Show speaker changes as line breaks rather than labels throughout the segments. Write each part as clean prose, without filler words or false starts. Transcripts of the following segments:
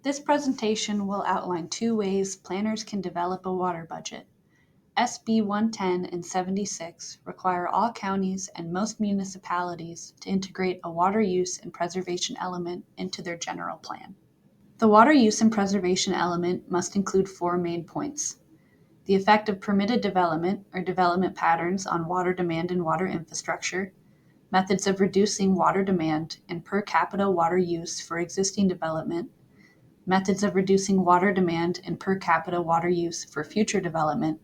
This presentation will outline two ways planners can develop a water budget. SB 110 and 76 require all counties and most municipalities to integrate a water use and preservation element into their general plan. The water use and preservation element must include four main points: the effect of permitted development or development patterns on water demand and water infrastructure, methods of reducing water demand and per capita water use for existing development, methods of reducing water demand and per capita water use for future development,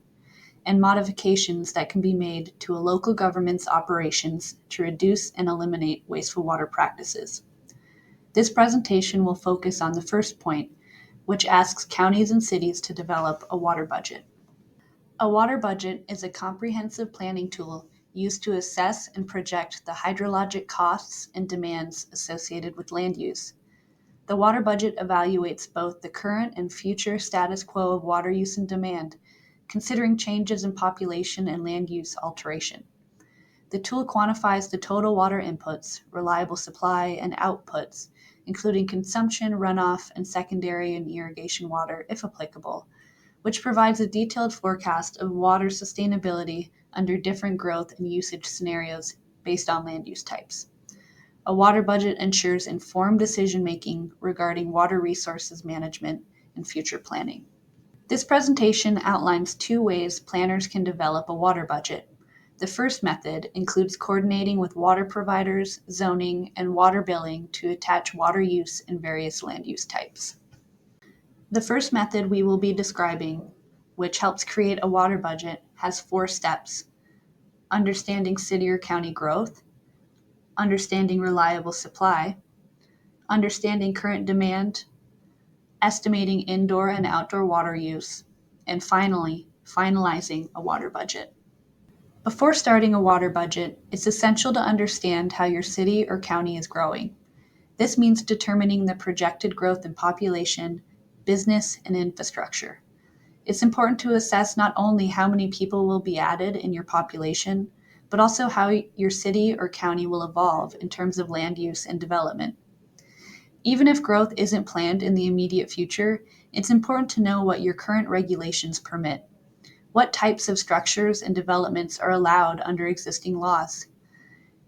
and modifications that can be made to a local government's operations to reduce and eliminate wasteful water practices. This presentation will focus on the first point, which asks counties and cities to develop a water budget. A water budget is a comprehensive planning tool used to assess and project the hydrologic costs and demands associated with land use. The water budget evaluates both the current and future status quo of water use and demand, considering changes in population and land use alteration. The tool quantifies the total water inputs, reliable supply, and outputs, including consumption, runoff, and secondary and irrigation water, if applicable, which provides a detailed forecast of water sustainability under different growth and usage scenarios based on land use types. A water budget ensures informed decision-making regarding water resources management and future planning. This presentation outlines two ways planners can develop a water budget. The first method includes coordinating with water providers, zoning, and water billing to attach water use in various land use types. The first method we will be describing, which helps create a water budget, has 4 steps: understanding city or county growth, understanding reliable supply, understanding current demand, estimating indoor and outdoor water use, and finally, finalizing a water budget. Before starting a water budget, it's essential to understand how your city or county is growing. This means determining the projected growth in population, business, and infrastructure. It's important to assess not only how many people will be added in your population, but also how your city or county will evolve in terms of land use and development. Even if growth isn't planned in the immediate future, it's important to know what your current regulations permit. What types of structures and developments are allowed under existing laws?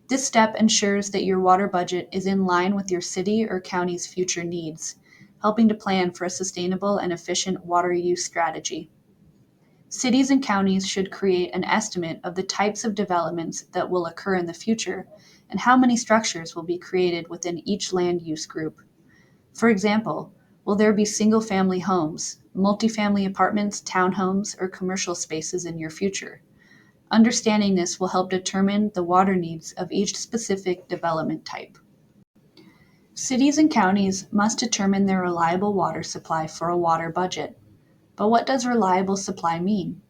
This step ensures that your water budget is in line with your city or county's future needs, helping to plan for a sustainable and efficient water use strategy. Cities and counties should create an estimate of the types of developments that will occur in the future and how many structures will be created within each land use group. For example, will there be single-family homes, multifamily apartments, townhomes, or commercial spaces in your future? Understanding this will help determine the water needs of each specific development type. Cities and counties must determine their reliable water supply for a water budget. But what does reliable supply mean?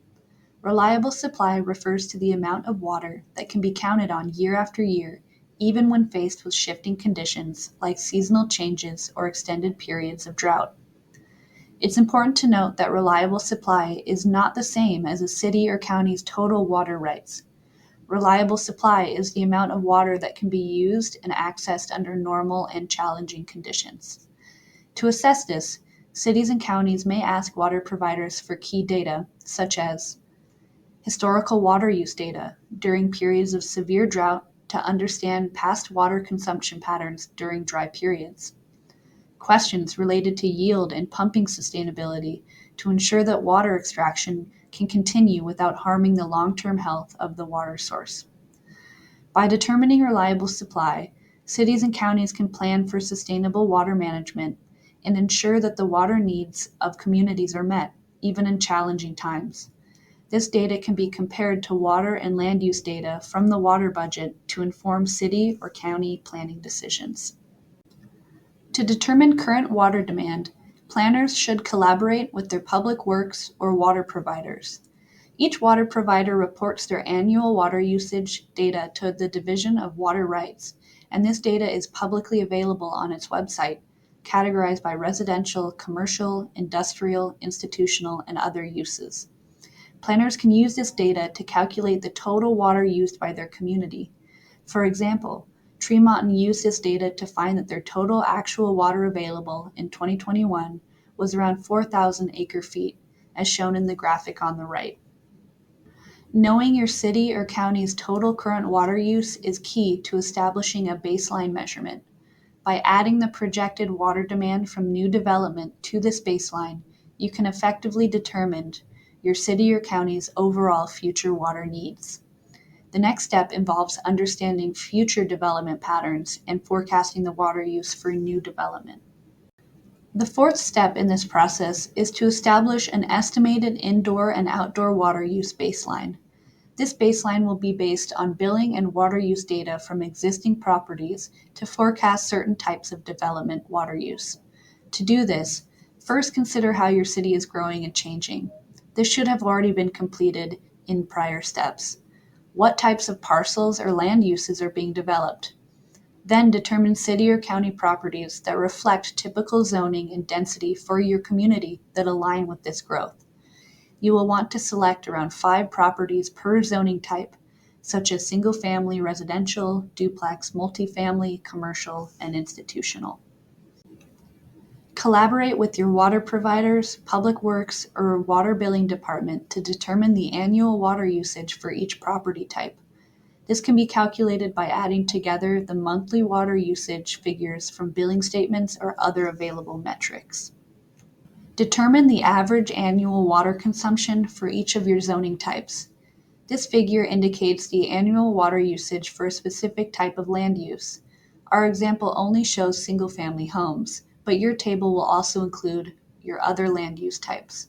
Reliable supply refers to the amount of water that can be counted on year after year, even when faced with shifting conditions like seasonal changes or extended periods of drought. It's important to note that reliable supply is not the same as a city or county's total water rights. Reliable supply is the amount of water that can be used and accessed under normal and challenging conditions. To assess this, cities and counties may ask water providers for key data, such as historical water use data during periods of severe drought to understand past water consumption patterns during dry periods, questions related to yield and pumping sustainability to ensure that water extraction can continue without harming the long-term health of the water source. By determining reliable supply, cities and counties can plan for sustainable water management and ensure that the water needs of communities are met, even in challenging times. This data can be compared to water and land use data from the water budget to inform city or county planning decisions. To determine current water demand, planners should collaborate with their public works or water providers. Each water provider reports their annual water usage data to the Division of Water Rights, and this data is publicly available on its website, categorized by residential, commercial, industrial, institutional, and other uses. Planners can use this data to calculate the total water used by their community. For example, Tremont used this data to find that their total actual water available in 2021 was around 4,000 acre-feet, as shown in the graphic on the right. Knowing your city or county's total current water use is key to establishing a baseline measurement. By adding the projected water demand from new development to this baseline, you can effectively determine your city or county's overall future water needs. The next step involves understanding future development patterns and forecasting the water use for new development. The fourth step in this process is to establish an estimated indoor and outdoor water use baseline. This baseline will be based on billing and water use data from existing properties to forecast certain types of development water use. To do this, first consider how your city is growing and changing. This should have already been completed in prior steps. What types of parcels or land uses are being developed? Then determine city or county properties that reflect typical zoning and density for your community that align with this growth. You will want to select around 5 properties per zoning type, such as single-family residential, duplex, multifamily, commercial, and institutional. Collaborate with your water providers, public works, or water billing department to determine the annual water usage for each property type. This can be calculated by adding together the monthly water usage figures from billing statements or other available metrics. Determine the average annual water consumption for each of your zoning types. This figure indicates the annual water usage for a specific type of land use. Our example only shows single-family homes, but your table will also include your other land use types.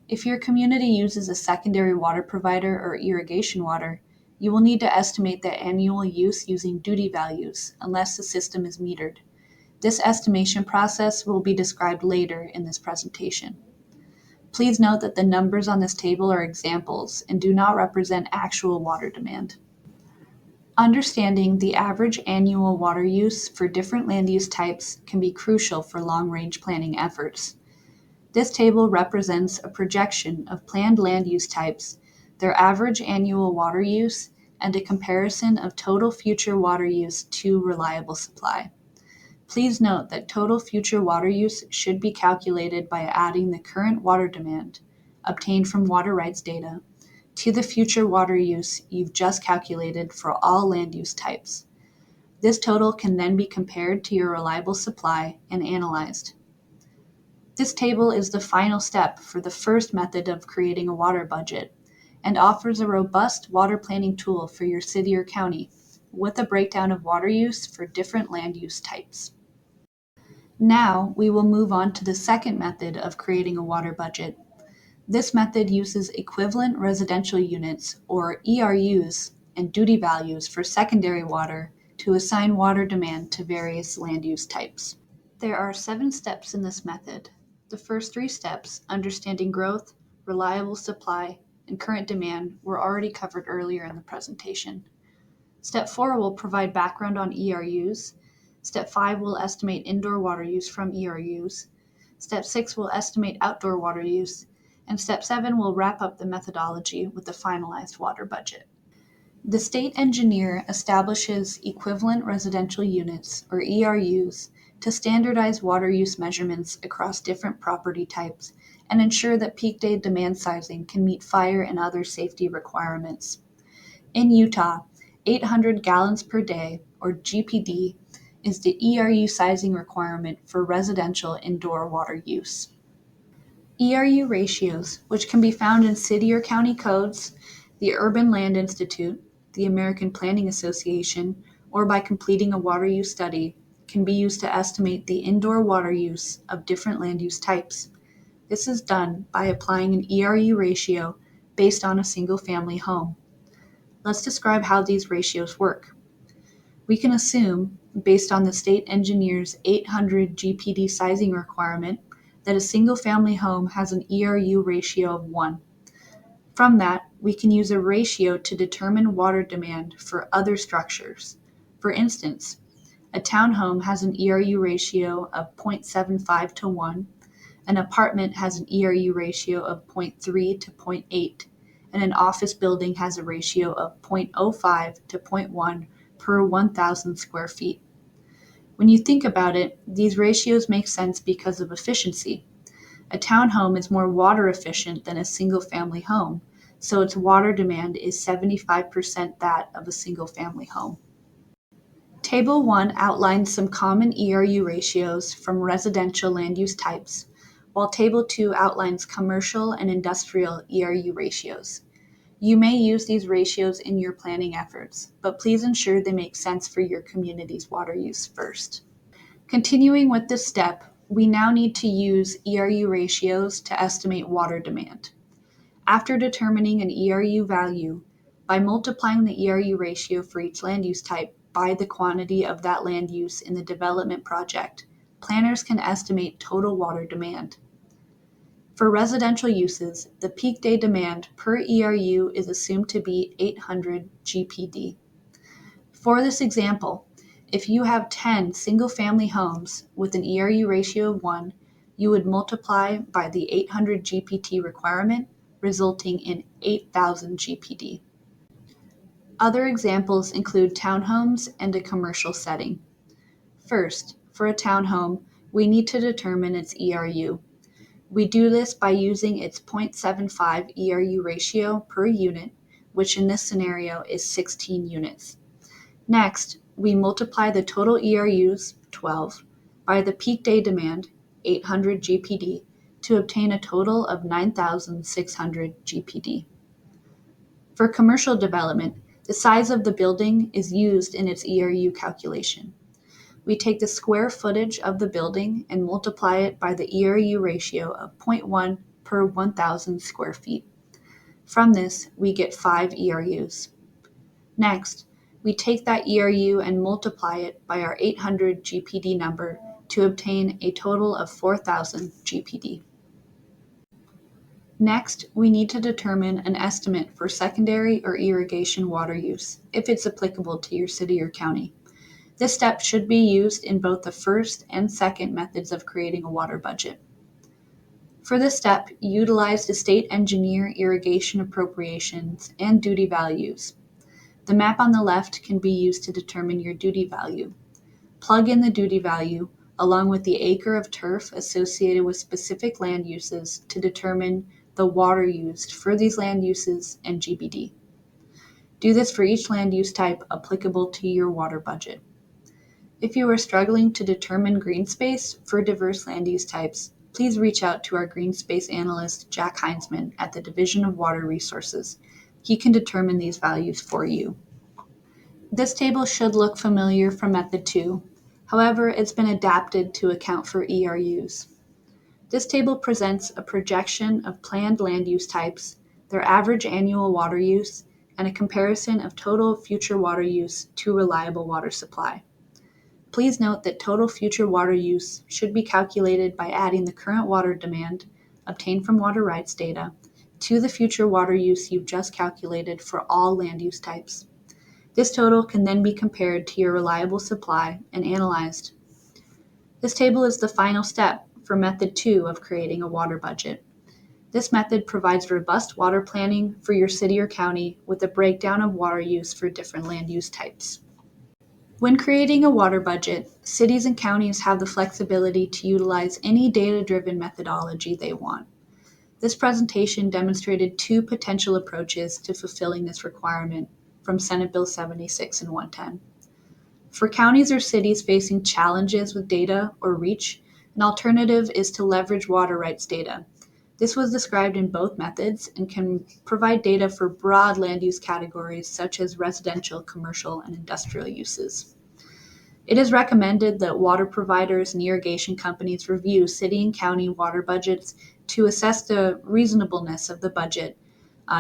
If your community uses a secondary water provider or irrigation water, you will need to estimate the annual use using duty values, unless the system is metered. This estimation process will be described later in this presentation. Please note that the numbers on this table are examples and do not represent actual water demand. Understanding the average annual water use for different land use types can be crucial for long-range planning efforts. This table represents a projection of planned land use types, their average annual water use, and a comparison of total future water use to reliable supply. Please note that total future water use should be calculated by adding the current water demand, obtained from water rights data, to the future water use you've just calculated for all land use types. This total can then be compared to your reliable supply and analyzed. This table is the final step for the first method of creating a water budget and offers a robust water planning tool for your city or county with a breakdown of water use for different land use types. Now we will move on to the second method of creating a water budget. This method uses equivalent residential units, or ERUs, and duty values for secondary water to assign water demand to various land use types. There are 7 steps in this method. The first 3 steps, understanding growth, reliable supply, and current demand, were already covered earlier in the presentation. Step 4 will provide background on ERUs. Step 5 will estimate indoor water use from ERUs. Step 6 will estimate outdoor water use. And Step 7 will wrap up the methodology with the finalized water budget. The state engineer establishes equivalent residential units, or ERUs, to standardize water use measurements across different property types and ensure that peak day demand sizing can meet fire and other safety requirements. In Utah, 800 gallons per day, or GPD, is the ERU sizing requirement for residential indoor water use. ERU ratios, which can be found in city or county codes, the Urban Land Institute, the American Planning Association, or by completing a water use study, can be used to estimate the indoor water use of different land use types. This is done by applying an ERU ratio based on a single-family home. Let's describe how these ratios work. We can assume, based on the state engineer's 800 GPD sizing requirement, that a single-family home has an ERU ratio of 1. From that, we can use a ratio to determine water demand for other structures. For instance, a townhome has an ERU ratio of 0.75 to 1, an apartment has an ERU ratio of 0.3 to 0.8, and an office building has a ratio of 0.05 to 0.1 per 1,000 square feet. When you think about it, these ratios make sense because of efficiency. A townhome is more water efficient than a single-family home, so its water demand is 75% that of a single-family home. Table 1 outlines some common ERU ratios from residential land use types, while Table 2 outlines commercial and industrial ERU ratios. You may use these ratios in your planning efforts, but please ensure they make sense for your community's water use first. Continuing with this step, we now need to use ERU ratios to estimate water demand. After determining an ERU value, by multiplying the ERU ratio for each land use type by the quantity of that land use in the development project, planners can estimate total water demand. For residential uses, the peak day demand per ERU is assumed to be 800 GPD. For this example, if you have 10 single-family homes with an ERU ratio of 1, you would multiply by the 800 GPT requirement, resulting in 8,000 GPD. Other examples include townhomes and a commercial setting. First, for a townhome, we need to determine its ERU. We do this by using its 0.75 ERU ratio per unit, which in this scenario is 16 units. Next, we multiply the total ERUs, 12, by the peak day demand, 800 GPD, to obtain a total of 9,600 GPD. For commercial development, the size of the building is used in its ERU calculation. We take the square footage of the building and multiply it by the ERU ratio of 0.1 per 1,000 square feet. From this, we get 5 ERUs. Next, we take that ERU and multiply it by our 800 GPD number to obtain a total of 4,000 GPD. Next, we need to determine an estimate for secondary or irrigation water use, if it's applicable to your city or county. This step should be used in both the first and second methods of creating a water budget. For this step, utilize the state engineer irrigation appropriations and duty values. The map on the left can be used to determine your duty value. Plug in the duty value along with the acre of turf associated with specific land uses to determine the water used for these land uses and GBD. Do this for each land use type applicable to your water budget. If you are struggling to determine green space for diverse land use types, please reach out to our green space analyst, Jack Heinzman, at the Division of Water Resources. He can determine these values for you. This table should look familiar from Method 2. However, it's been adapted to account for ERUs. This table presents a projection of planned land use types, their average annual water use, and a comparison of total future water use to reliable water supply. Please note that total future water use should be calculated by adding the current water demand, obtained from water rights data, to the future water use you've just calculated for all land use types. This total can then be compared to your reliable supply and analyzed. This table is the final step for Method 2 of creating a water budget. This method provides robust water planning for your city or county with a breakdown of water use for different land use types. When creating a water budget, cities and counties have the flexibility to utilize any data-driven methodology they want. This presentation demonstrated 2 potential approaches to fulfilling this requirement from Senate Bill 76 and 110. For counties or cities facing challenges with data or reach, an alternative is to leverage water rights data. This was described in both methods and can provide data for broad land use categories such as residential, commercial, and industrial uses. It is recommended that water providers and irrigation companies review city and county water budgets to assess the reasonableness of the budget,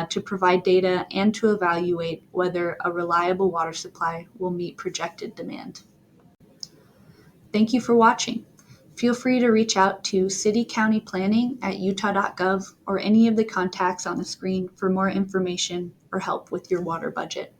to provide data, and to evaluate whether a reliable water supply will meet projected demand. Thank you for watching. Feel free to reach out to city-county planning at utah.gov or any of the contacts on the screen for more information or help with your water budget.